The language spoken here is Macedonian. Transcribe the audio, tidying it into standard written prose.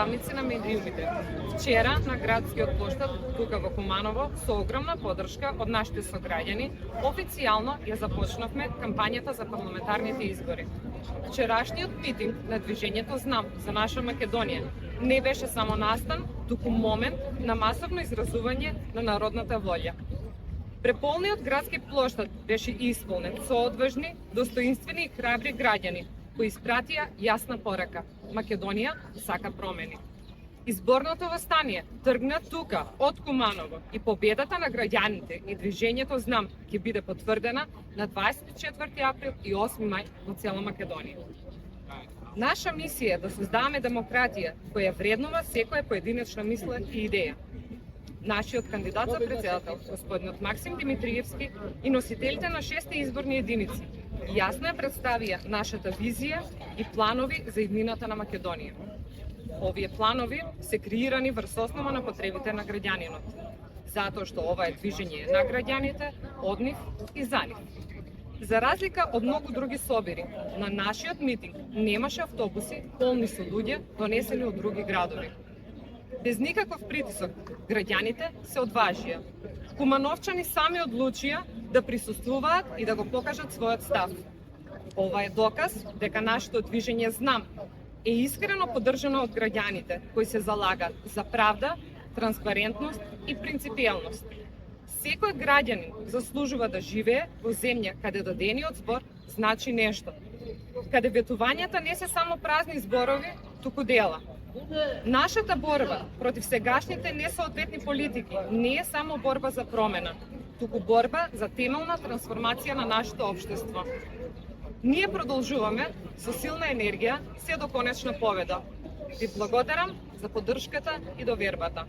представници на медиумите. Вчера на градскиот площад тука во Куманово со огромна поддршка од нашите сограѓани официјално ја започнавме кампањата за парламентарните избори. Вчерашниот митинг на движењето Знам за наша Македонија не беше само настан, туку момент на масовно изразување на народната волја. Преполниот градски площад беше исполнет со одважни, достоинствени и храбри граѓани кои испратија јасна порака: Македонија сака промени. Изборното востание тргна тука од Куманово и победата на граѓаните и движењето Знам ќе биде потврдена на 24 април и 8 мај во цела Македонија. Наша мисија е да создаваме демократија која вреднува секоја поединечна мисла и идеја. Нашиот кандидат за председател, господинот Максим Димитриевски, и носителите на 6 изборни единици јасно ја представија нашата визија и планови за иднината на Македонија. Овие планови се креирани врз основа на потребите на граѓанинот, затоа што ова е движење на граѓаните, од нив и за нив. За разлика од многу други собири, на нашиот митинг немаше автобуси полни со луѓе донесени од други градови. Без никаков притисок, граѓаните се одважија. Кумановчани сами одлучија да присуствуваат и да го покажат својот став. Ова е доказ дека нашето движење Знам е искрено поддржано од граѓаните кои се залагаат за правда, транспарентност и принципиелност. Секој граѓанин заслужува да живее во земја каде дадениот збор значи нешто, каде ветувањата не се само празни зборови, туку дела. Нашата борба против сегашните несоодветни политики не е само борба за промена, туку борба за темелна трансформација на нашето општество. Ние продолжуваме со силна енергија се до конечна победа. Ви благодарам за поддршката и довербата.